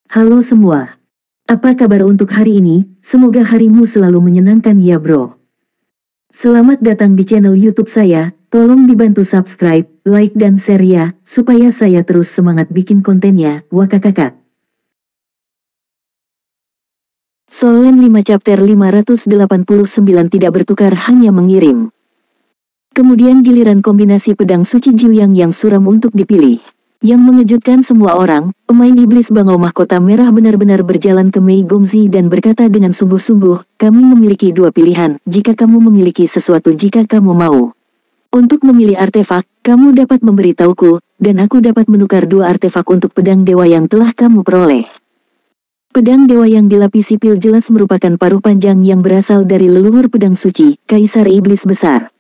Halo semua. Apa kabar untuk hari ini? Semoga harimu selalu menyenangkan ya bro. Selamat datang di channel YouTube saya. Tolong dibantu subscribe, like dan share ya, supaya saya terus semangat bikin kontennya. Wakakakak. Solen 5 chapter 589 tidak bertukar hanya mengirim. Kemudian giliran kombinasi pedang suci Jiuyang yang suram untuk dipilih. Yang mengejutkan semua orang, pemain iblis Bangau Mahkota Merah benar-benar berjalan ke Mei Gongzi dan berkata dengan sungguh-sungguh, kami memiliki dua pilihan, jika kamu memiliki sesuatu jika kamu mau. Untuk memilih artefak, kamu dapat memberitahuku, dan aku dapat menukar dua artefak untuk pedang dewa yang telah kamu peroleh. Pedang dewa yang dilapisi pil jelas merupakan paruh panjang yang berasal dari leluhur pedang suci, Kaisar Iblis Besar.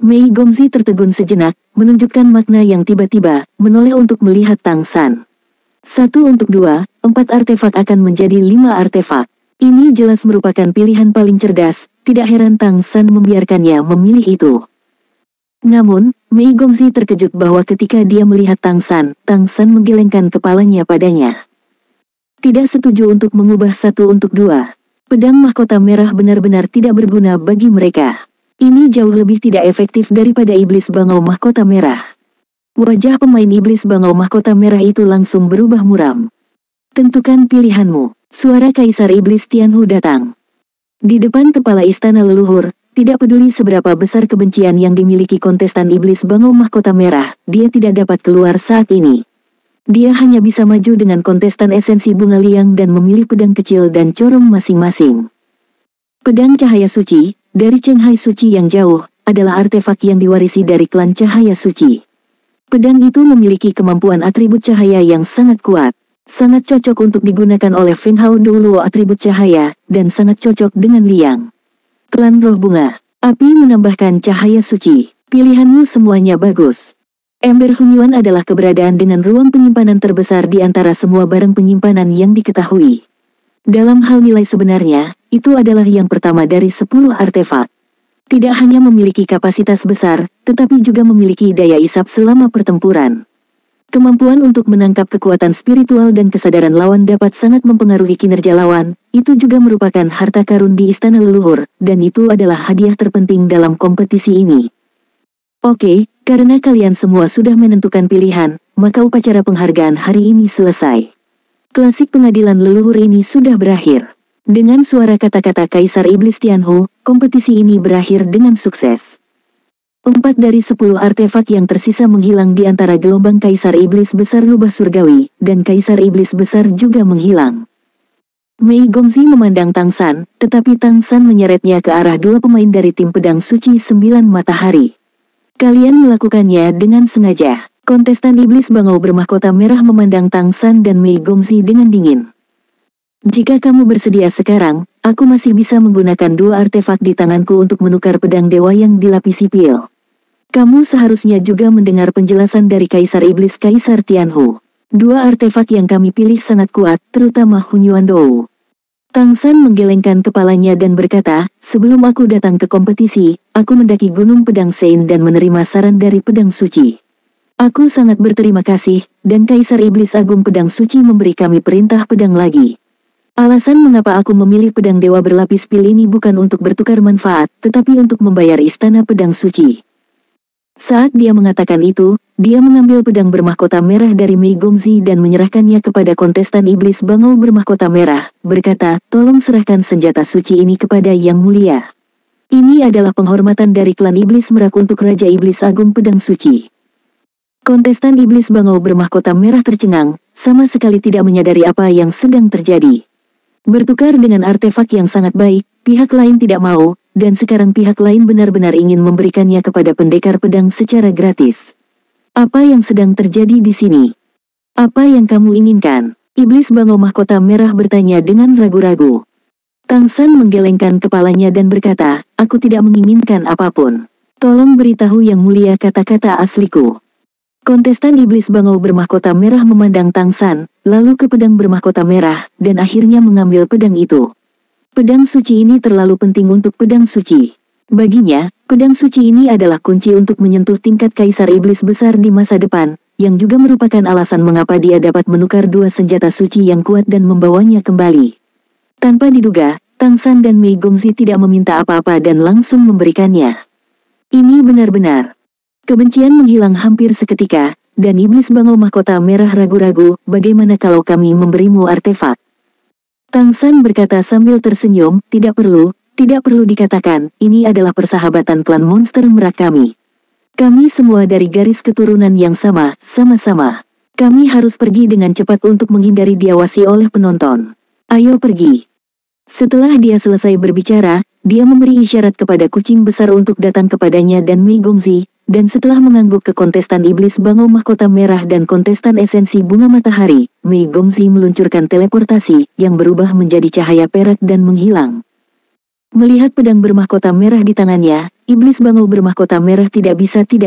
Mei Gongzi tertegun sejenak, menunjukkan makna yang tiba-tiba, menoleh untuk melihat Tang San. 1 untuk 2, 4 artefak akan menjadi 5 artefak. Ini jelas merupakan pilihan paling cerdas, tidak heran Tang San membiarkannya memilih itu. Namun, Mei Gongzi terkejut bahwa ketika dia melihat Tang San menggelengkan kepalanya padanya. Tidak setuju untuk mengubah 1 untuk 2. Pedang Mahkota Merah benar-benar tidak berguna bagi mereka. Ini jauh lebih tidak efektif daripada Iblis Bangau Mahkota Merah. Wajah pemain Iblis Bangau Mahkota Merah itu langsung berubah muram. Tentukan pilihanmu. Suara Kaisar Iblis Tianhu datang. Di depan kepala istana leluhur, tidak peduli seberapa besar kebencian yang dimiliki kontestan Iblis Bangau Mahkota Merah, dia tidak dapat keluar saat ini. Dia hanya bisa maju dengan kontestan esensi bunga liang dan memilih pedang kecil dan corong masing-masing. Pedang Cahaya Suci, dari Cenghai Suci yang jauh, adalah artefak yang diwarisi dari klan Cahaya Suci. Pedang itu memiliki kemampuan atribut cahaya yang sangat kuat, sangat cocok untuk digunakan oleh Feng Hao Doulo atribut cahaya, dan sangat cocok dengan Liang. Klan Roh Bunga, Api menambahkan Cahaya Suci, pilihanmu semuanya bagus. Ember Hunyuan adalah keberadaan dengan ruang penyimpanan terbesar di antara semua barang penyimpanan yang diketahui. Dalam hal nilai sebenarnya, itu adalah yang pertama dari 10 artefak. Tidak hanya memiliki kapasitas besar, tetapi juga memiliki daya isap selama pertempuran. Kemampuan untuk menangkap kekuatan spiritual dan kesadaran lawan dapat sangat mempengaruhi kinerja lawan, itu juga merupakan harta karun di istana leluhur, dan itu adalah hadiah terpenting dalam kompetisi ini. Oke, karena kalian semua sudah menentukan pilihan, maka upacara penghargaan hari ini selesai. Klasik pengadilan leluhur ini sudah berakhir. Dengan suara kata-kata Kaisar Iblis Tianhu, kompetisi ini berakhir dengan sukses. 4 dari 10 artefak yang tersisa menghilang di antara gelombang Kaisar Iblis Besar Rubah Surgawi, dan Kaisar Iblis Besar juga menghilang. Mei Gongzi memandang Tang San, tetapi Tang San menyeretnya ke arah dua pemain dari tim pedang suci 9 matahari. Kalian melakukannya dengan sengaja. Kontestan Iblis Bangau Bermahkota Merah memandang Tang San dan Mei Gongzi dengan dingin. Jika kamu bersedia sekarang, aku masih bisa menggunakan dua artefak di tanganku untuk menukar pedang dewa yang dilapisi pil. Kamu seharusnya juga mendengar penjelasan dari Kaisar Iblis Kaisar Tianhu. Dua artefak yang kami pilih sangat kuat, terutama Hunyuan Dou. Tang San menggelengkan kepalanya dan berkata, sebelum aku datang ke kompetisi, aku mendaki Gunung Pedang Sein dan menerima saran dari Pedang Suci. Aku sangat berterima kasih, dan Kaisar Iblis Agung Pedang Suci memberi kami perintah pedang lagi. Alasan mengapa aku memilih pedang dewa berlapis pil ini bukan untuk bertukar manfaat, tetapi untuk membayar istana pedang suci. Saat dia mengatakan itu, dia mengambil pedang bermahkota merah dari Mei Gongzi dan menyerahkannya kepada kontestan Iblis Bangau Bermahkota Merah, berkata, tolong serahkan senjata suci ini kepada Yang Mulia. Ini adalah penghormatan dari klan Iblis Merak untuk Raja Iblis Agung Pedang Suci. Kontestan Iblis Bangau Bermahkota Merah tercengang, sama sekali tidak menyadari apa yang sedang terjadi. Bertukar dengan artefak yang sangat baik, pihak lain tidak mau, dan sekarang pihak lain benar-benar ingin memberikannya kepada pendekar pedang secara gratis. Apa yang sedang terjadi di sini? Apa yang kamu inginkan? Iblis Bangau Mahkota Merah bertanya dengan ragu-ragu. Tang San menggelengkan kepalanya dan berkata, aku tidak menginginkan apapun. Tolong beritahu Yang Mulia kata-kata asliku. Kontestan Iblis Bangau Bermahkota Merah memandang Tang San, lalu ke pedang bermahkota merah, dan akhirnya mengambil pedang itu. Pedang suci ini terlalu penting untuk pedang suci. Baginya, pedang suci ini adalah kunci untuk menyentuh tingkat Kaisar Iblis Besar di masa depan, yang juga merupakan alasan mengapa dia dapat menukar dua senjata suci yang kuat dan membawanya kembali. Tanpa diduga, Tang San dan Mei Gongzi tidak meminta apa-apa dan langsung memberikannya. Ini benar-benar. Kebencian menghilang hampir seketika, dan iblis bangau mahkota merah ragu-ragu, bagaimana kalau kami memberimu artefak? Tang San berkata sambil tersenyum, tidak perlu dikatakan, ini adalah persahabatan klan monster merak kami. Kami semua dari garis keturunan yang sama-sama. Kami harus pergi dengan cepat untuk menghindari diawasi oleh penonton. Ayo pergi. Setelah dia selesai berbicara, dia memberi isyarat kepada kucing besar untuk datang kepadanya dan Mei Gongzi, dan setelah mengangguk ke kontestan iblis bangau mahkota merah dan kontestan esensi bunga matahari, Mei Gongzi meluncurkan teleportasi, yang berubah menjadi cahaya perak dan menghilang. Melihat pedang bermahkota merah di tangannya, iblis bangau bermahkota merah tidak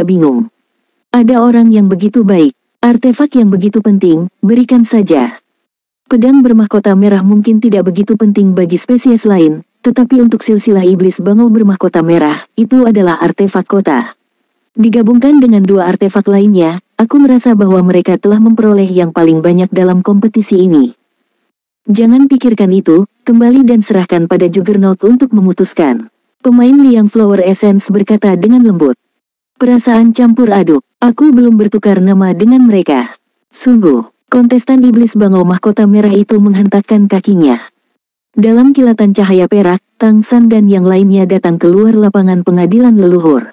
bingung. Ada orang yang begitu baik, artefak yang begitu penting, berikan saja. Pedang bermahkota merah mungkin tidak begitu penting bagi spesies lain, tetapi untuk silsilah iblis bangau bermahkota merah, itu adalah artefak kota. Digabungkan dengan dua artefak lainnya, aku merasa bahwa mereka telah memperoleh yang paling banyak dalam kompetisi ini. Jangan pikirkan itu, kembali dan serahkan pada Juggernaut untuk memutuskan. Pemain Liang Flower Essence berkata dengan lembut. Perasaan campur aduk, aku belum bertukar nama dengan mereka. Sungguh, kontestan iblis bangau mahkota merah itu menghentakkan kakinya. Dalam kilatan cahaya perak, Tang San dan yang lainnya datang keluar lapangan pengadilan leluhur.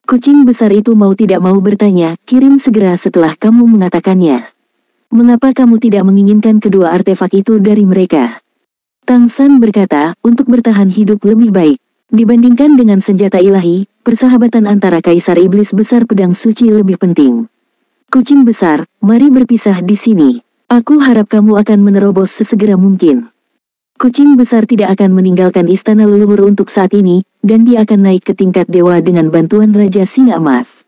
Kucing besar itu mau tidak mau bertanya, kirim segera setelah kamu mengatakannya. Mengapa kamu tidak menginginkan kedua artefak itu dari mereka? Tang San berkata, untuk bertahan hidup lebih baik. Dibandingkan dengan senjata ilahi, persahabatan antara Kaisar Iblis Besar Pedang Suci lebih penting. Kucing besar, mari berpisah di sini. Aku harap kamu akan menerobos sesegera mungkin. Kucing besar tidak akan meninggalkan istana leluhur untuk saat ini, dan dia akan naik ke tingkat dewa dengan bantuan Raja Singa Emas.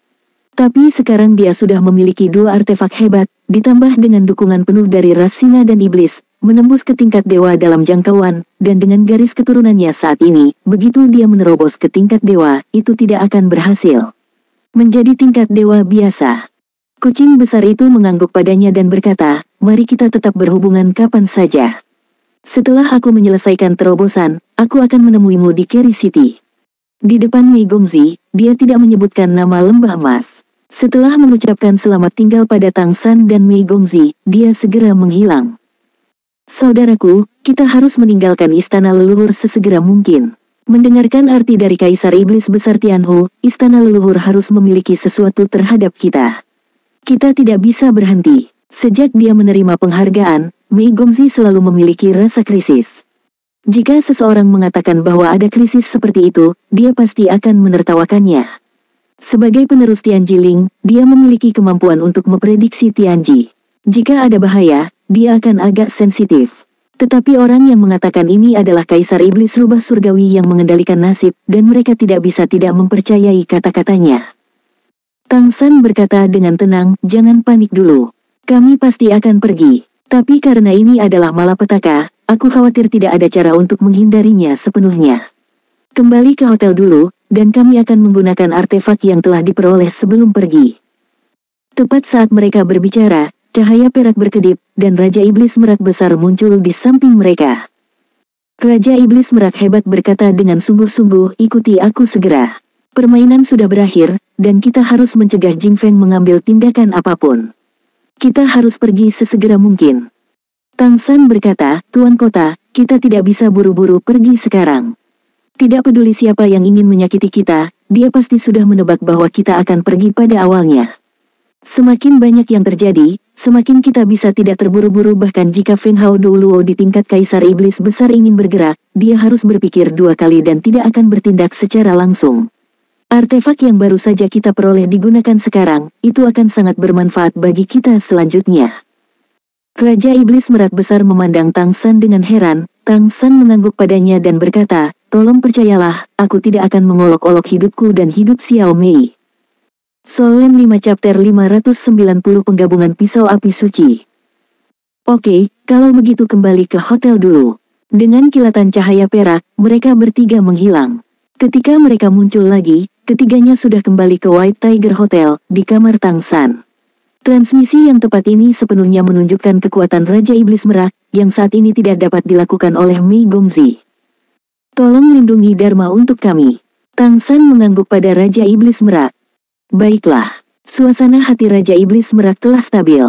Tapi sekarang dia sudah memiliki dua artefak hebat, ditambah dengan dukungan penuh dari ras singa dan iblis, menembus ke tingkat dewa dalam jangkauan, dan dengan garis keturunannya saat ini, begitu dia menerobos ke tingkat dewa, itu tidak akan berhasil. Menjadi tingkat dewa biasa. Kucing besar itu mengangguk padanya dan berkata, mari kita tetap berhubungan kapan saja. Setelah aku menyelesaikan terobosan, aku akan menemuimu di Keri City. Di depan Mei Gongzi, dia tidak menyebutkan nama lembah emas. Setelah mengucapkan selamat tinggal pada Tang San dan Mei Gongzi, dia segera menghilang. Saudaraku, kita harus meninggalkan istana leluhur sesegera mungkin. Mendengarkan arti dari Kaisar Iblis Besar Tianhu, istana leluhur harus memiliki sesuatu terhadap kita. Kita tidak bisa berhenti. Sejak dia menerima penghargaan, Mei Gongzi selalu memiliki rasa krisis. Jika seseorang mengatakan bahwa ada krisis seperti itu, dia pasti akan menertawakannya. Sebagai penerus Tianji Ling, dia memiliki kemampuan untuk memprediksi Tianji. Jika ada bahaya, dia akan agak sensitif. Tetapi orang yang mengatakan ini adalah Kaisar Iblis Rubah Surgawi yang mengendalikan nasib, dan mereka tidak bisa tidak mempercayai kata-katanya. Tang San berkata dengan tenang, jangan panik dulu. Kami pasti akan pergi. Tapi karena ini adalah malapetaka, aku khawatir tidak ada cara untuk menghindarinya sepenuhnya. Kembali ke hotel dulu, dan kami akan menggunakan artefak yang telah diperoleh sebelum pergi. Tepat saat mereka berbicara, cahaya perak berkedip, dan Raja Iblis Merak Besar muncul di samping mereka. Raja Iblis Merak hebat berkata dengan sungguh-sungguh, ikuti aku segera. Permainan sudah berakhir, dan kita harus mencegah Jing Feng mengambil tindakan apapun. Kita harus pergi sesegera mungkin. Tang San berkata, Tuan Kota, kita tidak bisa buru-buru pergi sekarang. Tidak peduli siapa yang ingin menyakiti kita, dia pasti sudah menebak bahwa kita akan pergi pada awalnya. Semakin banyak yang terjadi, semakin kita bisa tidak terburu-buru bahkan jika Feng Hao Douluo di tingkat Kaisar Iblis Besar ingin bergerak, dia harus berpikir dua kali dan tidak akan bertindak secara langsung. Artefak yang baru saja kita peroleh digunakan sekarang, itu akan sangat bermanfaat bagi kita selanjutnya. Raja Iblis Merak Besar memandang Tang San dengan heran. Tang San mengangguk padanya dan berkata, tolong percayalah, aku tidak akan mengolok-olok hidupku dan hidup Xiao Mei. Solen 5 Chapter 590 Penggabungan Pisau Api Suci. Oke, kalau begitu kembali ke hotel dulu. Dengan kilatan cahaya perak, mereka bertiga menghilang. Ketika mereka muncul lagi, ketiganya sudah kembali ke White Tiger Hotel, di kamar Tang San. Transmisi yang tepat ini sepenuhnya menunjukkan kekuatan Raja Iblis Merak, yang saat ini tidak dapat dilakukan oleh Mei Gongzi. Tolong lindungi Dharma untuk kami. Tang San mengangguk pada Raja Iblis Merak. Baiklah, suasana hati Raja Iblis Merak telah stabil.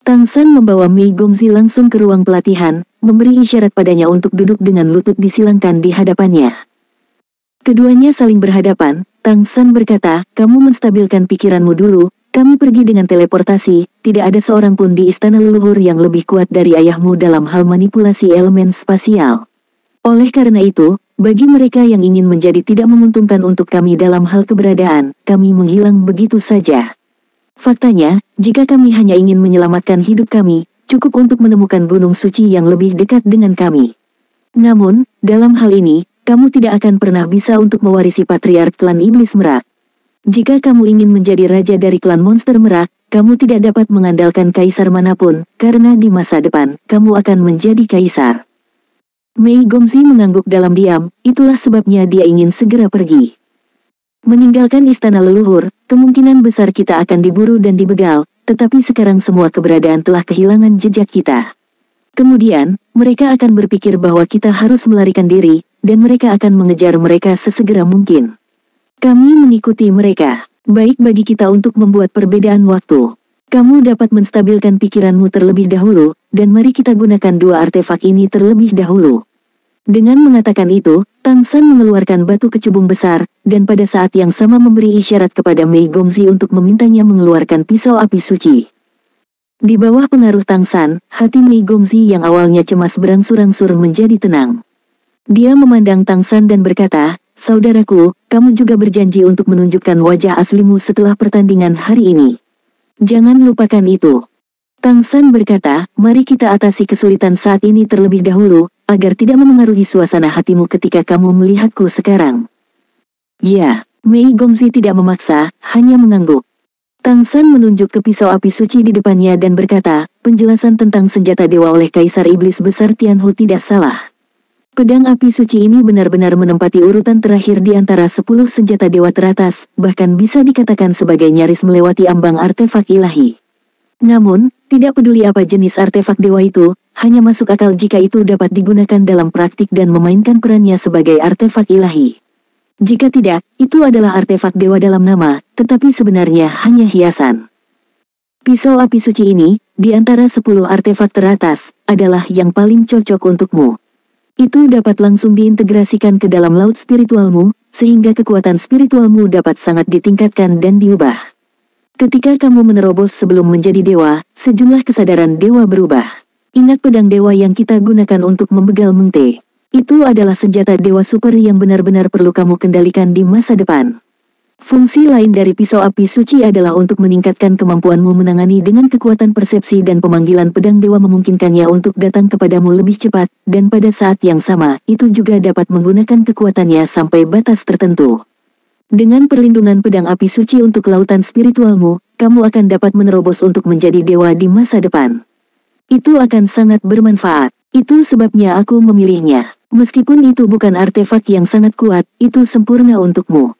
Tang San membawa Mei Gongzi langsung ke ruang pelatihan, memberi isyarat padanya untuk duduk dengan lutut disilangkan di hadapannya. Keduanya saling berhadapan. Tang San berkata, kamu menstabilkan pikiranmu dulu, kami pergi dengan teleportasi, tidak ada seorang pun di istana leluhur yang lebih kuat dari ayahmu dalam hal manipulasi elemen spasial. Oleh karena itu, bagi mereka yang ingin menjadi tidak menguntungkan untuk kami dalam hal keberadaan, kami menghilang begitu saja. Faktanya, jika kami hanya ingin menyelamatkan hidup kami, cukup untuk menemukan gunung suci yang lebih dekat dengan kami. Namun, dalam hal ini, kamu tidak akan pernah bisa untuk mewarisi patriark klan Iblis Merak. Jika kamu ingin menjadi raja dari klan monster Merak, kamu tidak dapat mengandalkan kaisar manapun, karena di masa depan, kamu akan menjadi kaisar. Mei Gongzi mengangguk dalam diam, itulah sebabnya dia ingin segera pergi. Meninggalkan istana leluhur, kemungkinan besar kita akan diburu dan dibegal, tetapi sekarang semua keberadaan telah kehilangan jejak kita. Kemudian, mereka akan berpikir bahwa kita harus melarikan diri, dan mereka akan mengejar mereka sesegera mungkin. Kami mengikuti mereka. Baik bagi kita untuk membuat perbedaan waktu. Kamu dapat menstabilkan pikiranmu terlebih dahulu, dan mari kita gunakan dua artefak ini terlebih dahulu. Dengan mengatakan itu, Tang San mengeluarkan batu kecubung besar, dan pada saat yang sama memberi isyarat kepada Mei Gongzi untuk memintanya mengeluarkan pisau api suci. Di bawah pengaruh Tang San, hati Mei Gongzi yang awalnya cemas berangsur-angsur menjadi tenang. Dia memandang Tang San dan berkata, saudaraku, kamu juga berjanji untuk menunjukkan wajah aslimu setelah pertandingan hari ini. Jangan lupakan itu. Tang San berkata, mari kita atasi kesulitan saat ini terlebih dahulu, agar tidak memengaruhi suasana hatimu ketika kamu melihatku sekarang. Ya, Mei Gongzi tidak memaksa, hanya mengangguk. Tang San menunjuk ke pisau api suci di depannya dan berkata, penjelasan tentang senjata dewa oleh Kaisar Iblis Besar Tianhu tidak salah. Pedang api suci ini benar-benar menempati urutan terakhir di antara 10 senjata dewa teratas, bahkan bisa dikatakan sebagai nyaris melewati ambang artefak ilahi. Namun, tidak peduli apa jenis artefak dewa itu, hanya masuk akal jika itu dapat digunakan dalam praktik dan memainkan perannya sebagai artefak ilahi. Jika tidak, itu adalah artefak dewa dalam nama, tetapi sebenarnya hanya hiasan. Pisau api suci ini, di antara 10 artefak teratas, adalah yang paling cocok untukmu. Itu dapat langsung diintegrasikan ke dalam laut spiritualmu, sehingga kekuatan spiritualmu dapat sangat ditingkatkan dan diubah. Ketika kamu menerobos sebelum menjadi dewa, sejumlah kesadaran dewa berubah. Ingat pedang dewa yang kita gunakan untuk membegal Mengte. Itu adalah senjata dewa super yang benar-benar perlu kamu kendalikan di masa depan. Fungsi lain dari pisau api suci adalah untuk meningkatkan kemampuanmu menangani dengan kekuatan persepsi dan pemanggilan pedang dewa memungkinkannya untuk datang kepadamu lebih cepat, dan pada saat yang sama, itu juga dapat menggunakan kekuatannya sampai batas tertentu. Dengan perlindungan pedang api suci untuk lautan spiritualmu, kamu akan dapat menerobos untuk menjadi dewa di masa depan. Itu akan sangat bermanfaat. Itu sebabnya aku memilihnya. Meskipun itu bukan artefak yang sangat kuat, itu sempurna untukmu.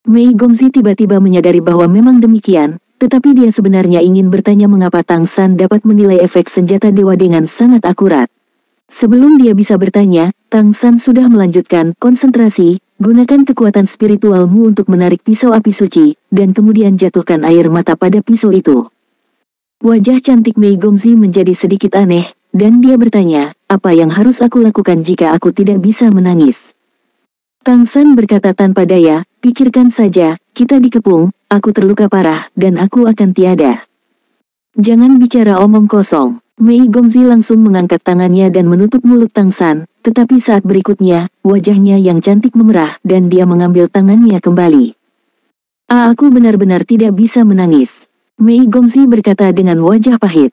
Mei Gongzi tiba-tiba menyadari bahwa memang demikian, tetapi dia sebenarnya ingin bertanya mengapa Tang San dapat menilai efek senjata dewa dengan sangat akurat. Sebelum dia bisa bertanya, Tang San sudah melanjutkan, konsentrasi, gunakan kekuatan spiritualmu untuk menarik pisau api suci, dan kemudian jatuhkan air mata pada pisau itu. Wajah cantik Mei Gongzi menjadi sedikit aneh, dan dia bertanya, apa yang harus aku lakukan jika aku tidak bisa menangis? Tang San berkata tanpa daya, pikirkan saja, kita dikepung, aku terluka parah, dan aku akan tiada. Jangan bicara omong kosong. Mei Gongzi langsung mengangkat tangannya dan menutup mulut Tang San, tetapi saat berikutnya, wajahnya yang cantik memerah dan dia mengambil tangannya kembali. Aku benar-benar tidak bisa menangis. Mei Gongzi berkata dengan wajah pahit.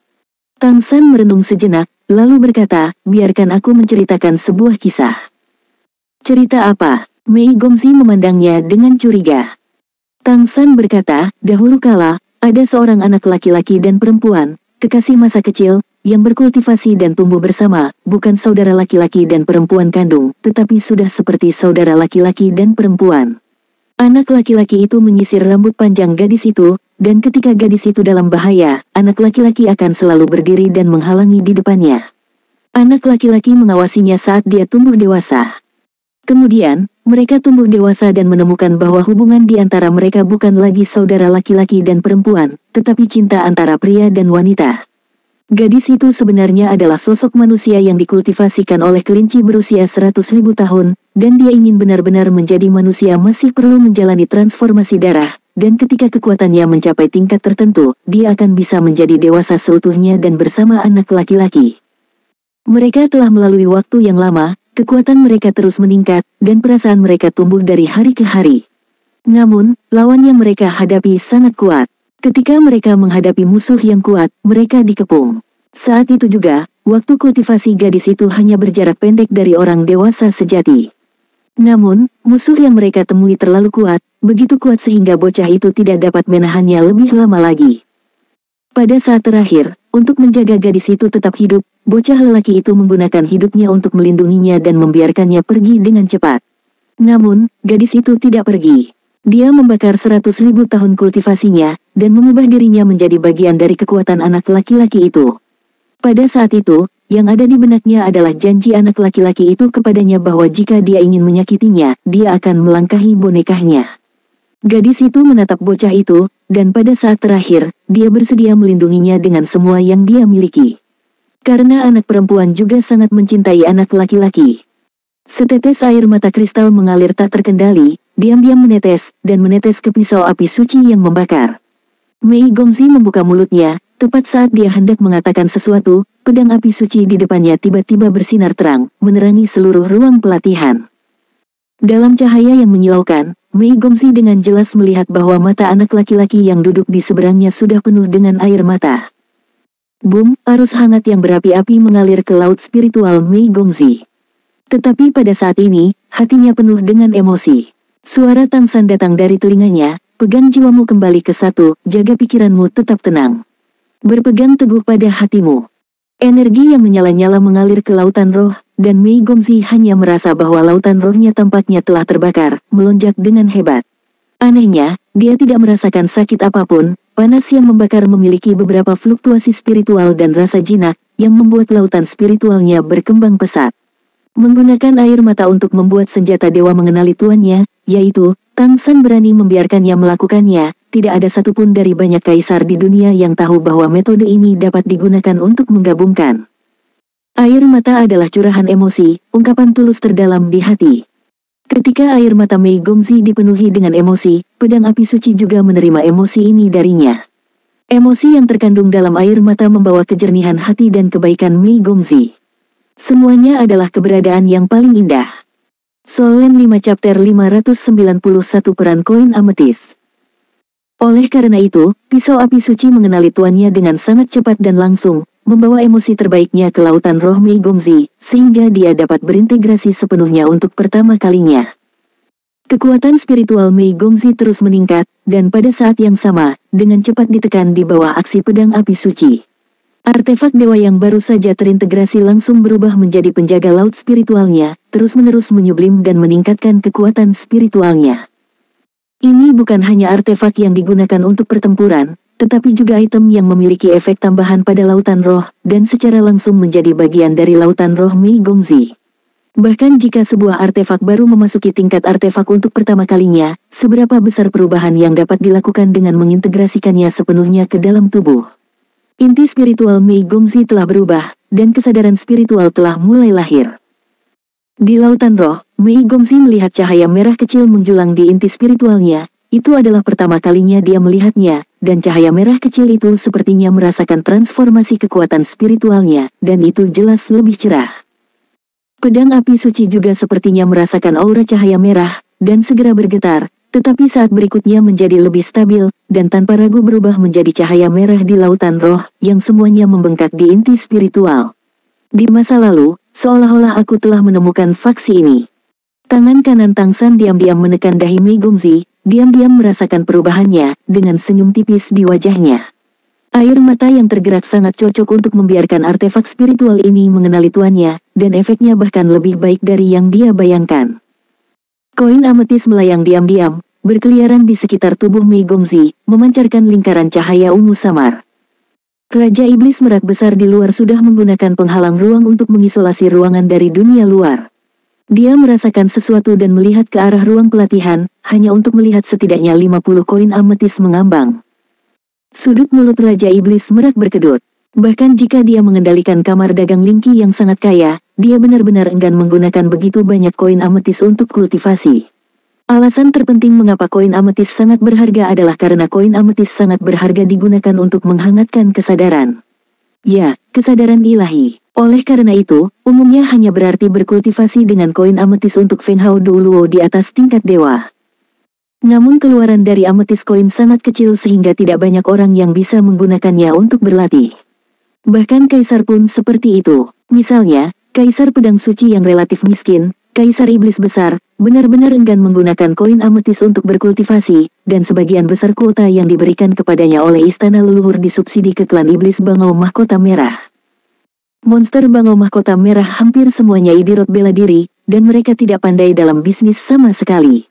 Tang San merenung sejenak, lalu berkata, biarkan aku menceritakan sebuah kisah. Cerita apa? Mei Gongzi memandangnya dengan curiga. Tang San berkata, dahulu kala, ada seorang anak laki-laki dan perempuan, kekasih masa kecil, yang berkultivasi dan tumbuh bersama, bukan saudara laki-laki dan perempuan kandung, tetapi sudah seperti saudara laki-laki dan perempuan. Anak laki-laki itu menyisir rambut panjang gadis itu, dan ketika gadis itu dalam bahaya, anak laki-laki akan selalu berdiri dan menghalangi di depannya. Anak laki-laki mengawasinya saat dia tumbuh dewasa. Kemudian, mereka tumbuh dewasa dan menemukan bahwa hubungan di antara mereka bukan lagi saudara laki-laki dan perempuan, tetapi cinta antara pria dan wanita. Gadis itu sebenarnya adalah sosok manusia yang dikultivasikan oleh kelinci berusia 100.000 tahun, dan dia ingin benar-benar menjadi manusia masih perlu menjalani transformasi darah, dan ketika kekuatannya mencapai tingkat tertentu, dia akan bisa menjadi dewasa seutuhnya dan bersama anak laki-laki. Mereka telah melalui waktu yang lama, kekuatan mereka terus meningkat, dan perasaan mereka tumbuh dari hari ke hari. Namun, lawan yang mereka hadapi sangat kuat. Ketika mereka menghadapi musuh yang kuat, mereka dikepung. Saat itu juga, waktu kultivasi gadis itu hanya berjarak pendek dari orang dewasa sejati. Namun, musuh yang mereka temui terlalu kuat, begitu kuat sehingga bocah itu tidak dapat menahannya lebih lama lagi. Pada saat terakhir, untuk menjaga gadis itu tetap hidup, bocah lelaki itu menggunakan hidupnya untuk melindunginya dan membiarkannya pergi dengan cepat. Namun, gadis itu tidak pergi. Dia membakar 100.000 tahun kultivasinya, dan mengubah dirinya menjadi bagian dari kekuatan anak laki-laki itu. Pada saat itu, yang ada di benaknya adalah janji anak laki-laki itu kepadanya bahwa jika dia ingin menyakitinya, dia akan melangkahi bonekanya. Gadis itu menatap bocah itu, dan pada saat terakhir, dia bersedia melindunginya dengan semua yang dia miliki. Karena anak perempuan juga sangat mencintai anak laki-laki. Setetes air mata kristal mengalir tak terkendali, diam-diam menetes, dan menetes ke pisau api suci yang membakar. Mei Gongzi membuka mulutnya, tepat saat dia hendak mengatakan sesuatu, pedang api suci di depannya tiba-tiba bersinar terang, menerangi seluruh ruang pelatihan. Dalam cahaya yang menyilaukan, Mei Gongzi dengan jelas melihat bahwa mata anak laki-laki yang duduk di seberangnya sudah penuh dengan air mata. Boom, arus hangat yang berapi-api mengalir ke laut spiritual Mei Gongzi. Tetapi pada saat ini, hatinya penuh dengan emosi. Suara tangsan datang dari telinganya, pegang jiwamu kembali ke satu, jaga pikiranmu tetap tenang. Berpegang teguh pada hatimu. Energi yang menyala-nyala mengalir ke lautan roh, dan Mei Gongzi hanya merasa bahwa lautan rohnya tampaknya telah terbakar, melonjak dengan hebat. Anehnya, dia tidak merasakan sakit apapun, panas yang membakar memiliki beberapa fluktuasi spiritual dan rasa jinak, yang membuat lautan spiritualnya berkembang pesat. Menggunakan air mata untuk membuat senjata dewa mengenali tuannya, yaitu, Tang San berani membiarkannya melakukannya, tidak ada satupun dari banyak kaisar di dunia yang tahu bahwa metode ini dapat digunakan untuk menggabungkan. Air mata adalah curahan emosi, ungkapan tulus terdalam di hati. Ketika air mata Mei Gongzi dipenuhi dengan emosi, pedang api suci juga menerima emosi ini darinya. Emosi yang terkandung dalam air mata membawa kejernihan hati dan kebaikan Mei Gongzi. Semuanya adalah keberadaan yang paling indah. Solen 5 chapter 591 peran koin ametis. Oleh karena itu, pisau api suci mengenali tuannya dengan sangat cepat dan langsung, membawa emosi terbaiknya ke lautan roh Mei Gongzi, sehingga dia dapat berintegrasi sepenuhnya untuk pertama kalinya. Kekuatan spiritual Mei Gongzi terus meningkat, dan pada saat yang sama, dengan cepat ditekan di bawah aksi pedang api suci. Artefak dewa yang baru saja terintegrasi langsung berubah menjadi penjaga laut spiritualnya, terus-menerus menyublim dan meningkatkan kekuatan spiritualnya. Ini bukan hanya artefak yang digunakan untuk pertempuran, tetapi juga item yang memiliki efek tambahan pada lautan roh, dan secara langsung menjadi bagian dari lautan roh Mei Gongzi. Bahkan jika sebuah artefak baru memasuki tingkat artefak untuk pertama kalinya, seberapa besar perubahan yang dapat dilakukan dengan mengintegrasikannya sepenuhnya ke dalam tubuh. Inti spiritual Mei Gongzi telah berubah, dan kesadaran spiritual telah mulai lahir. Di lautan roh, Mei Gongzi melihat cahaya merah kecil menjulang di inti spiritualnya. Itu adalah pertama kalinya dia melihatnya, dan cahaya merah kecil itu sepertinya merasakan transformasi kekuatan spiritualnya, dan itu jelas lebih cerah. Pedang api suci juga sepertinya merasakan aura cahaya merah, dan segera bergetar. Tetapi saat berikutnya menjadi lebih stabil, dan tanpa ragu berubah menjadi cahaya merah di lautan roh, yang semuanya membengkak di inti spiritual. Di masa lalu, seolah-olah aku telah menemukan faksi ini. Tangan kanan Tang San diam-diam menekan dahi Mei Gongzi, diam-diam merasakan perubahannya, dengan senyum tipis di wajahnya. Air mata yang tergerak sangat cocok untuk membiarkan artefak spiritual ini mengenali tuannya, dan efeknya bahkan lebih baik dari yang dia bayangkan. Koin ametis melayang diam-diam, berkeliaran di sekitar tubuh Mei Gongzi, memancarkan lingkaran cahaya ungu samar. Raja Iblis Merak besar di luar sudah menggunakan penghalang ruang untuk mengisolasi ruangan dari dunia luar. Dia merasakan sesuatu dan melihat ke arah ruang pelatihan, hanya untuk melihat setidaknya 50 koin ametis mengambang. Sudut mulut Raja Iblis Merak berkedut. Bahkan jika dia mengendalikan kamar dagang Lingki yang sangat kaya, dia benar-benar enggan menggunakan begitu banyak koin ametis untuk kultivasi. Alasan terpenting mengapa koin ametis sangat berharga adalah karena koin ametis sangat berharga digunakan untuk menghangatkan kesadaran. Ya, kesadaran ilahi. Oleh karena itu, umumnya hanya berarti berkultivasi dengan koin ametis untuk Fenghao Duoluo di atas tingkat dewa. Namun keluaran dari ametis koin sangat kecil sehingga tidak banyak orang yang bisa menggunakannya untuk berlatih. Bahkan kaisar pun seperti itu. Misalnya, kaisar pedang suci yang relatif miskin, Kaisar Iblis Besar, benar-benar enggan menggunakan koin ametis untuk berkultivasi, dan sebagian besar kuota yang diberikan kepadanya oleh istana leluhur disubsidi ke klan Iblis Bangau Mahkota Merah. Monster Bangau Mahkota Merah hampir semuanya idiot bela diri, dan mereka tidak pandai dalam bisnis sama sekali.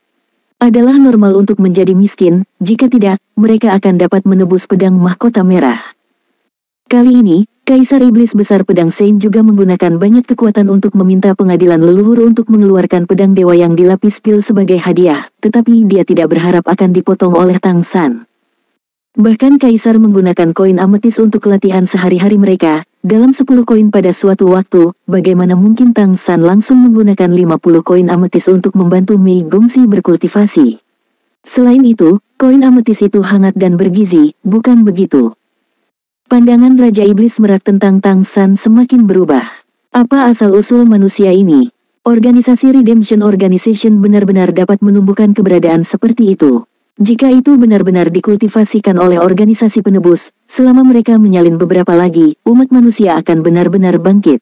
Adalah normal untuk menjadi miskin, jika tidak, mereka akan dapat menebus pedang Mahkota Merah. Kali ini, Kaisar Iblis Besar Pedang Sein juga menggunakan banyak kekuatan untuk meminta pengadilan leluhur untuk mengeluarkan pedang dewa yang dilapis pil sebagai hadiah, tetapi dia tidak berharap akan dipotong oleh Tang San. Bahkan Kaisar menggunakan koin ametis untuk latihan sehari-hari mereka, dalam 10 koin pada suatu waktu, bagaimana mungkin Tang San langsung menggunakan 50 koin ametis untuk membantu Mei Gongzi berkultivasi. Selain itu, koin ametis itu hangat dan bergizi, bukan begitu? Pandangan Raja Iblis Merak tentang Tang San semakin berubah. Apa asal-usul manusia ini? Organisasi Redemption Organization benar-benar dapat menumbuhkan keberadaan seperti itu. Jika itu benar-benar dikultivasikan oleh organisasi penebus, selama mereka menyalin beberapa lagi, umat manusia akan benar-benar bangkit.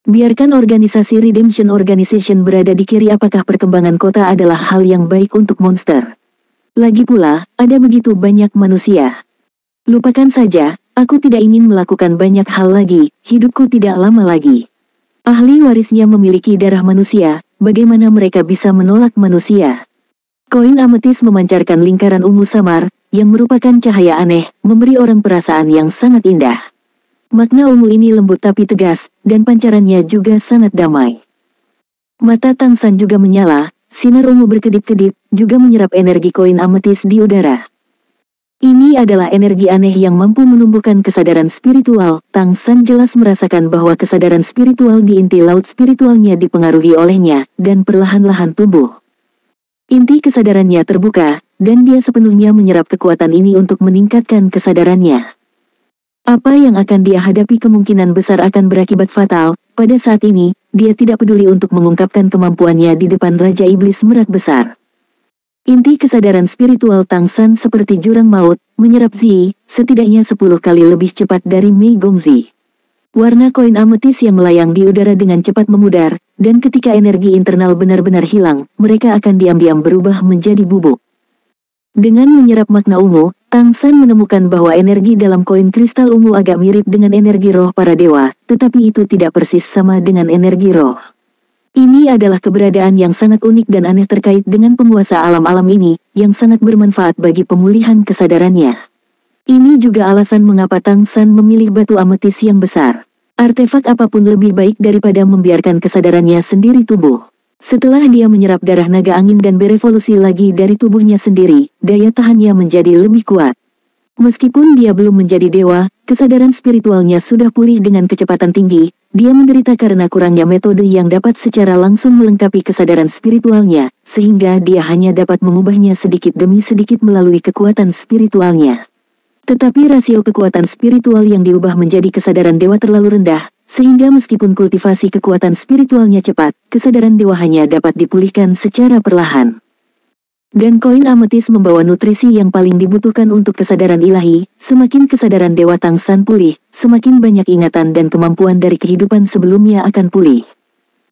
Biarkan organisasi Redemption Organization berada di kiri, apakah perkembangan kota adalah hal yang baik untuk monster? Lagi pula, ada begitu banyak manusia. Lupakan saja. Aku tidak ingin melakukan banyak hal lagi, hidupku tidak lama lagi. Ahli warisnya memiliki darah manusia, bagaimana mereka bisa menolak manusia? Koin ametis memancarkan lingkaran ungu samar, yang merupakan cahaya aneh, memberi orang perasaan yang sangat indah. Makna ungu ini lembut tapi tegas, dan pancarannya juga sangat damai. Mata Tang San juga menyala, sinar ungu berkedip-kedip, juga menyerap energi koin ametis di udara. Ini adalah energi aneh yang mampu menumbuhkan kesadaran spiritual. Tang San jelas merasakan bahwa kesadaran spiritual di inti laut spiritualnya dipengaruhi olehnya, dan perlahan-lahan tumbuh. Inti kesadarannya terbuka, dan dia sepenuhnya menyerap kekuatan ini untuk meningkatkan kesadarannya. Apa yang akan dia hadapi kemungkinan besar akan berakibat fatal. Pada saat ini, dia tidak peduli untuk mengungkapkan kemampuannya di depan Raja Iblis Merak Besar. Inti kesadaran spiritual Tang San seperti jurang maut, menyerap Zi, setidaknya 10 kali lebih cepat dari Mei Gongzi. Warna koin ametis yang melayang di udara dengan cepat memudar, dan ketika energi internal benar-benar hilang, mereka akan diam-diam berubah menjadi bubuk. Dengan menyerap makna ungu, Tang San menemukan bahwa energi dalam koin kristal ungu agak mirip dengan energi roh para dewa, tetapi itu tidak persis sama dengan energi roh. Ini adalah keberadaan yang sangat unik dan aneh terkait dengan penguasa alam-alam ini, yang sangat bermanfaat bagi pemulihan kesadarannya. Ini juga alasan mengapa Tang San memilih batu ametis yang besar. Artefak apapun lebih baik daripada membiarkan kesadarannya sendiri tumbuh. Setelah dia menyerap darah naga angin dan berevolusi lagi dari tubuhnya sendiri, daya tahannya menjadi lebih kuat. Meskipun dia belum menjadi dewa, kesadaran spiritualnya sudah pulih dengan kecepatan tinggi. Dia menderita karena kurangnya metode yang dapat secara langsung melengkapi kesadaran spiritualnya, sehingga dia hanya dapat mengubahnya sedikit demi sedikit melalui kekuatan spiritualnya. Tetapi rasio kekuatan spiritual yang diubah menjadi kesadaran dewa terlalu rendah, sehingga meskipun kultivasi kekuatan spiritualnya cepat, kesadaran dewa hanya dapat dipulihkan secara perlahan. Dan koin ametis membawa nutrisi yang paling dibutuhkan untuk kesadaran ilahi. Semakin kesadaran dewa Tang San pulih, semakin banyak ingatan dan kemampuan dari kehidupan sebelumnya akan pulih.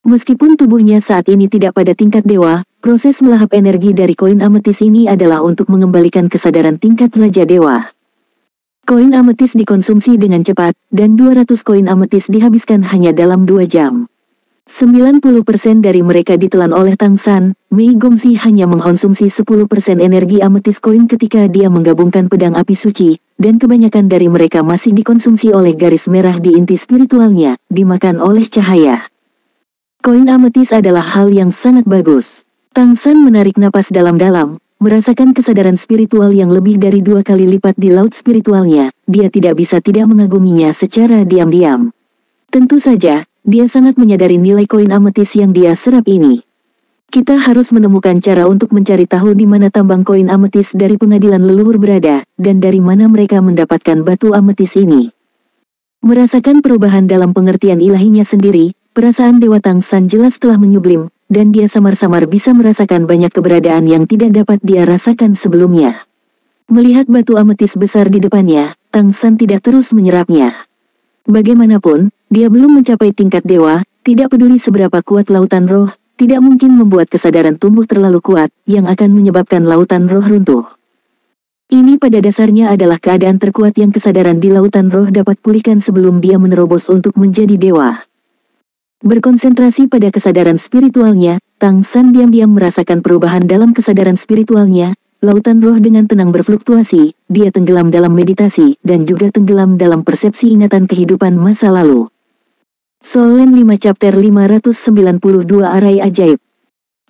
Meskipun tubuhnya saat ini tidak pada tingkat dewa, proses melahap energi dari koin ametis ini adalah untuk mengembalikan kesadaran tingkat Raja Dewa. Koin ametis dikonsumsi dengan cepat, dan 200 koin ametis dihabiskan hanya dalam 2 jam. 90% dari mereka ditelan oleh Tang San. Mei Gongzi hanya mengkonsumsi 10% energi ametis koin ketika dia menggabungkan pedang api suci, dan kebanyakan dari mereka masih dikonsumsi oleh garis merah di inti spiritualnya, dimakan oleh cahaya. Koin ametis adalah hal yang sangat bagus. Tang San menarik napas dalam-dalam, merasakan kesadaran spiritual yang lebih dari 2 kali lipat di laut spiritualnya. Dia tidak bisa tidak mengaguminya secara diam-diam. Tentu saja, dia sangat menyadari nilai koin ametis yang dia serap ini. Kita harus menemukan cara untuk mencari tahu di mana tambang koin ametis dari pengadilan leluhur berada, dan dari mana mereka mendapatkan batu ametis ini. Merasakan perubahan dalam pengertian ilahinya sendiri, perasaan Dewa Tang San jelas telah menyublim, dan dia samar-samar bisa merasakan banyak keberadaan yang tidak dapat dia rasakan sebelumnya. Melihat batu ametis besar di depannya, Tang San tidak terus menyerapnya. Bagaimanapun, dia belum mencapai tingkat dewa, tidak peduli seberapa kuat lautan roh, tidak mungkin membuat kesadaran tumbuh terlalu kuat, yang akan menyebabkan lautan roh runtuh. Ini pada dasarnya adalah keadaan terkuat yang kesadaran di lautan roh dapat pulihkan sebelum dia menerobos untuk menjadi dewa. Berkonsentrasi pada kesadaran spiritualnya, Tang San diam-diam merasakan perubahan dalam kesadaran spiritualnya. Lautan roh dengan tenang berfluktuasi, dia tenggelam dalam meditasi, dan juga tenggelam dalam persepsi ingatan kehidupan masa lalu. Solen 5 Chapter 592 Arai Ajaib.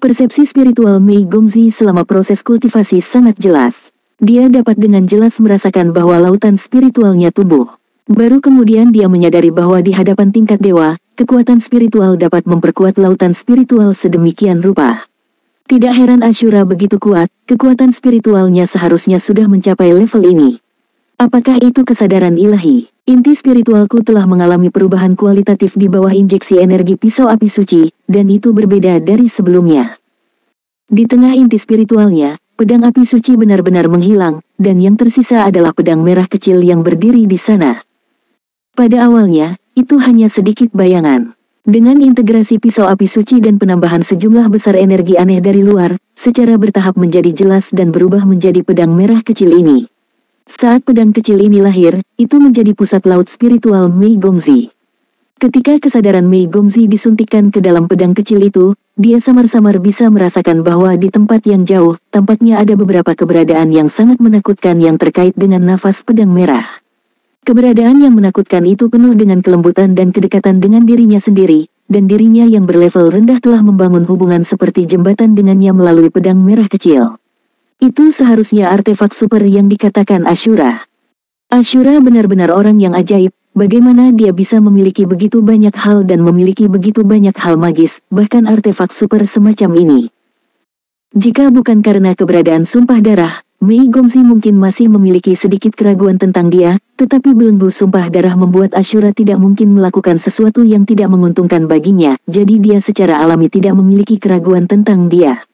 Persepsi spiritual Mei Gongzi selama proses kultivasi sangat jelas. Dia dapat dengan jelas merasakan bahwa lautan spiritualnya tumbuh. Baru kemudian dia menyadari bahwa di hadapan tingkat dewa, kekuatan spiritual dapat memperkuat lautan spiritual sedemikian rupa. Tidak heran Ashura begitu kuat, kekuatan spiritualnya seharusnya sudah mencapai level ini. Apakah itu kesadaran ilahi? Inti spiritualku telah mengalami perubahan kualitatif di bawah injeksi energi pisau api suci, dan itu berbeda dari sebelumnya. Di tengah inti spiritualnya, pedang api suci benar-benar menghilang, dan yang tersisa adalah pedang merah kecil yang berdiri di sana. Pada awalnya, itu hanya sedikit bayangan. Dengan integrasi pisau api suci dan penambahan sejumlah besar energi aneh dari luar, secara bertahap menjadi jelas dan berubah menjadi pedang merah kecil ini. Saat pedang kecil ini lahir, itu menjadi pusat laut spiritual Mei Gongzi. Ketika kesadaran Mei Gongzi disuntikkan ke dalam pedang kecil itu, dia samar-samar bisa merasakan bahwa di tempat yang jauh, tampaknya ada beberapa keberadaan yang sangat menakutkan yang terkait dengan nafas pedang merah. Keberadaan yang menakutkan itu penuh dengan kelembutan dan kedekatan dengan dirinya sendiri, dan dirinya yang berlevel rendah telah membangun hubungan seperti jembatan dengannya melalui pedang merah kecil. Itu seharusnya artefak super yang dikatakan Ashura. Ashura benar-benar orang yang ajaib, bagaimana dia bisa memiliki begitu banyak hal dan memiliki begitu banyak hal magis, bahkan artefak super semacam ini. Jika bukan karena keberadaan sumpah darah, Mei Gongzi mungkin masih memiliki sedikit keraguan tentang dia, tetapi belenggu sumpah darah membuat Ashura tidak mungkin melakukan sesuatu yang tidak menguntungkan baginya, jadi dia secara alami tidak memiliki keraguan tentang dia.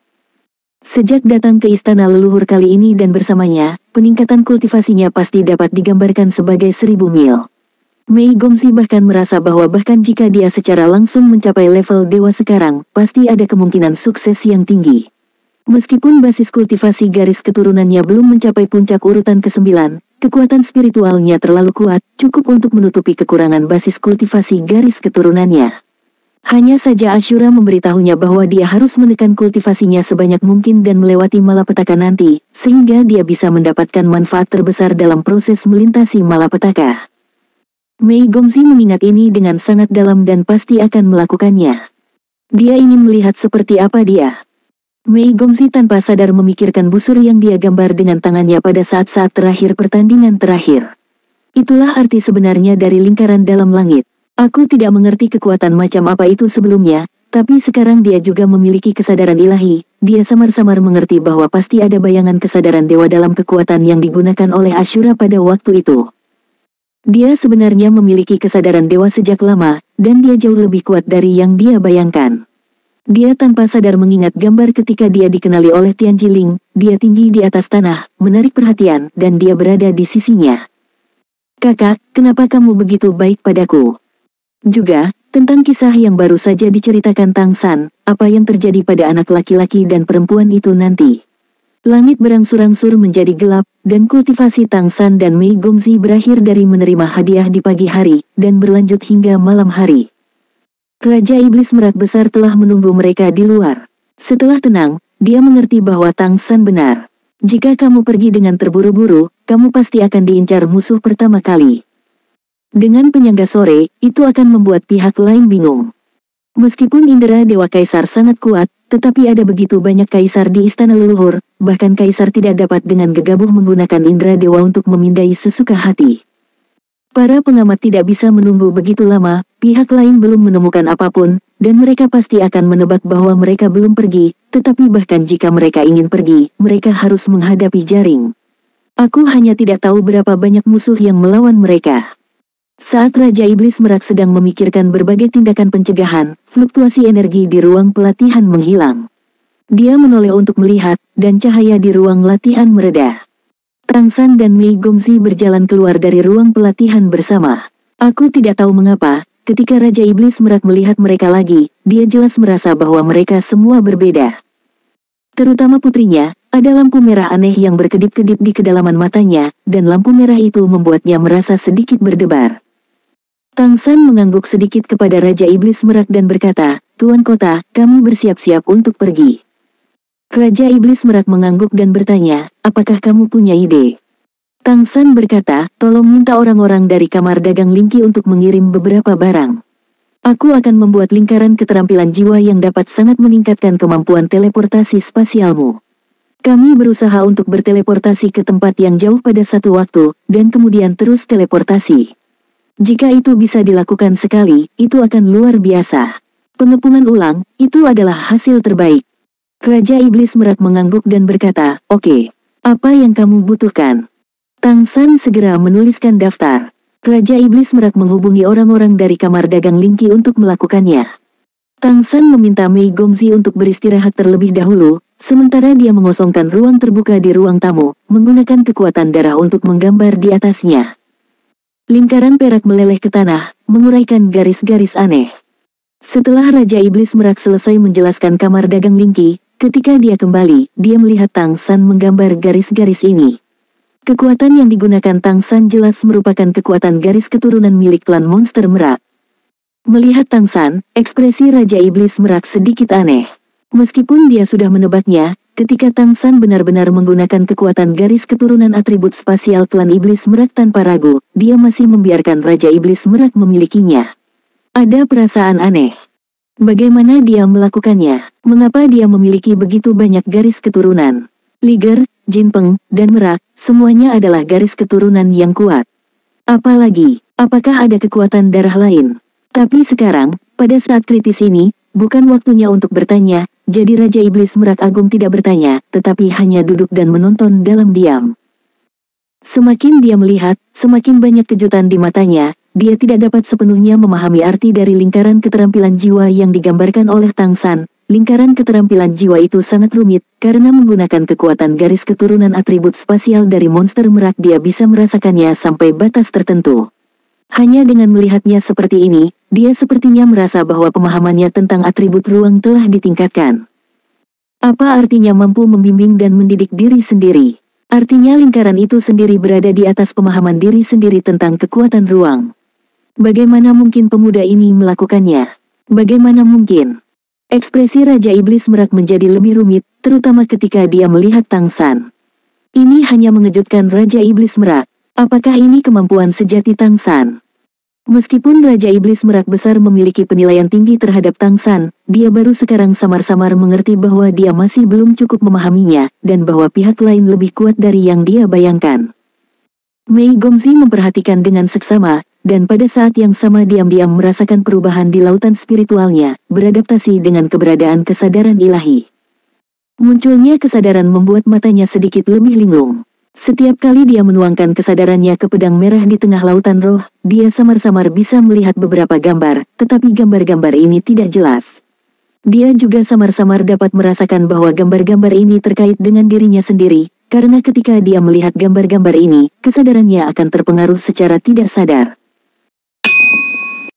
Sejak datang ke istana leluhur kali ini dan bersamanya, peningkatan kultivasinya pasti dapat digambarkan sebagai 1000 mil. Mei Gongzi bahkan merasa bahwa bahkan jika dia secara langsung mencapai level dewa sekarang, pasti ada kemungkinan sukses yang tinggi. Meskipun basis kultivasi garis keturunannya belum mencapai puncak urutan ke-9, kekuatan spiritualnya terlalu kuat, cukup untuk menutupi kekurangan basis kultivasi garis keturunannya. Hanya saja Ashura memberitahunya bahwa dia harus menekan kultivasinya sebanyak mungkin dan melewati malapetaka nanti, sehingga dia bisa mendapatkan manfaat terbesar dalam proses melintasi malapetaka. Mei Gongzi mengingat ini dengan sangat dalam dan pasti akan melakukannya. Dia ingin melihat seperti apa dia. Mei Gongzi tanpa sadar memikirkan busur yang dia gambar dengan tangannya pada saat-saat terakhir pertandingan terakhir. Itulah arti sebenarnya dari lingkaran dalam langit. Aku tidak mengerti kekuatan macam apa itu sebelumnya, tapi sekarang dia juga memiliki kesadaran ilahi. Dia samar-samar mengerti bahwa pasti ada bayangan kesadaran dewa dalam kekuatan yang digunakan oleh Ashura pada waktu itu. Dia sebenarnya memiliki kesadaran dewa sejak lama, dan dia jauh lebih kuat dari yang dia bayangkan. Dia tanpa sadar mengingat gambar ketika dia dikenali oleh Tian Jiling, dia tinggi di atas tanah, menarik perhatian, dan dia berada di sisinya. Kakak, kenapa kamu begitu baik padaku? Juga, tentang kisah yang baru saja diceritakan Tang San, apa yang terjadi pada anak laki-laki dan perempuan itu nanti. Langit berangsur-angsur menjadi gelap, dan kultivasi Tang San dan Mei Gongzi berakhir dari menerima hadiah di pagi hari, dan berlanjut hingga malam hari. Raja Iblis Merak Besar telah menunggu mereka di luar. Setelah tenang, dia mengerti bahwa Tang San benar. Jika kamu pergi dengan terburu-buru, kamu pasti akan diincar musuh pertama kali. Dengan penyangga sore, itu akan membuat pihak lain bingung. Meskipun indera Dewa Kaisar sangat kuat, tetapi ada begitu banyak kaisar di istana leluhur, bahkan kaisar tidak dapat dengan gegabah menggunakan indera dewa untuk memindai sesuka hati. Para pengamat tidak bisa menunggu begitu lama, pihak lain belum menemukan apapun, dan mereka pasti akan menebak bahwa mereka belum pergi, tetapi bahkan jika mereka ingin pergi, mereka harus menghadapi jaring. Aku hanya tidak tahu berapa banyak musuh yang melawan mereka. Saat Raja Iblis Merak sedang memikirkan berbagai tindakan pencegahan, fluktuasi energi di ruang pelatihan menghilang. Dia menoleh untuk melihat, dan cahaya di ruang latihan mereda. Tang San dan Mei Gongzi berjalan keluar dari ruang pelatihan bersama. Aku tidak tahu mengapa, ketika Raja Iblis Merak melihat mereka lagi, dia jelas merasa bahwa mereka semua berbeda. Terutama putrinya, ada lampu merah aneh yang berkedip-kedip di kedalaman matanya, dan lampu merah itu membuatnya merasa sedikit berdebar. Tang San mengangguk sedikit kepada Raja Iblis Merak dan berkata, "Tuan Kota, kami bersiap-siap untuk pergi." Raja Iblis Merak mengangguk dan bertanya, "Apakah kamu punya ide?" Tang San berkata, "Tolong minta orang-orang dari kamar dagang Lingki untuk mengirim beberapa barang. Aku akan membuat lingkaran keterampilan jiwa yang dapat sangat meningkatkan kemampuan teleportasi spasialmu. Kami berusaha untuk berteleportasi ke tempat yang jauh pada satu waktu, dan kemudian terus teleportasi. Jika itu bisa dilakukan sekali, itu akan luar biasa. Pengepungan ulang, itu adalah hasil terbaik." Raja Iblis Merak mengangguk dan berkata, "Oke, apa yang kamu butuhkan?" Tang San segera menuliskan daftar. Raja Iblis Merak menghubungi orang-orang dari kamar dagang Lingki untuk melakukannya. Tang San meminta Mei Gongzi untuk beristirahat terlebih dahulu, sementara dia mengosongkan ruang terbuka di ruang tamu, menggunakan kekuatan darah untuk menggambar di atasnya. Lingkaran perak meleleh ke tanah, menguraikan garis-garis aneh. Setelah Raja Iblis Merak selesai menjelaskan kamar dagang Lingki, ketika dia kembali, dia melihat Tang San menggambar garis-garis ini. Kekuatan yang digunakan Tang San jelas merupakan kekuatan garis keturunan milik klan monster merak. Melihat Tang San, ekspresi Raja Iblis Merak sedikit aneh. Meskipun dia sudah menebaknya, ketika Tang San benar-benar menggunakan kekuatan garis keturunan atribut spasial klan Iblis Merak tanpa ragu, dia masih membiarkan Raja Iblis Merak memilikinya. Ada perasaan aneh. Bagaimana dia melakukannya? Mengapa dia memiliki begitu banyak garis keturunan? Liger, Jinpeng, dan Merak, semuanya adalah garis keturunan yang kuat. Apalagi, apakah ada kekuatan darah lain? Tapi sekarang, pada saat kritis ini, bukan waktunya untuk bertanya, jadi Raja Iblis Merak Agung tidak bertanya, tetapi hanya duduk dan menonton dalam diam. Semakin dia melihat, semakin banyak kejutan di matanya. Dia tidak dapat sepenuhnya memahami arti dari lingkaran keterampilan jiwa yang digambarkan oleh Tang San. Lingkaran keterampilan jiwa itu sangat rumit, karena menggunakan kekuatan garis keturunan atribut spasial dari monster merak dia bisa merasakannya sampai batas tertentu. Hanya dengan melihatnya seperti ini, dia sepertinya merasa bahwa pemahamannya tentang atribut ruang telah ditingkatkan. Apa artinya mampu membimbing dan mendidik diri sendiri? Artinya lingkaran itu sendiri berada di atas pemahaman diri sendiri tentang kekuatan ruang. Bagaimana mungkin pemuda ini melakukannya? Bagaimana mungkin? Ekspresi Raja Iblis Merak menjadi lebih rumit, terutama ketika dia melihat Tang San. Ini hanya mengejutkan Raja Iblis Merak. Apakah ini kemampuan sejati Tang San? Meskipun Raja Iblis Merak Besar memiliki penilaian tinggi terhadap Tang San, dia baru sekarang samar-samar mengerti bahwa dia masih belum cukup memahaminya, dan bahwa pihak lain lebih kuat dari yang dia bayangkan. Mei Gongzi memperhatikan dengan seksama, dan pada saat yang sama diam-diam merasakan perubahan di lautan spiritualnya, beradaptasi dengan keberadaan kesadaran ilahi. Munculnya kesadaran membuat matanya sedikit lebih linglung. Setiap kali dia menuangkan kesadarannya ke pedang merah di tengah lautan roh, dia samar-samar bisa melihat beberapa gambar, tetapi gambar-gambar ini tidak jelas. Dia juga samar-samar dapat merasakan bahwa gambar-gambar ini terkait dengan dirinya sendiri, karena ketika dia melihat gambar-gambar ini, kesadarannya akan terpengaruh secara tidak sadar.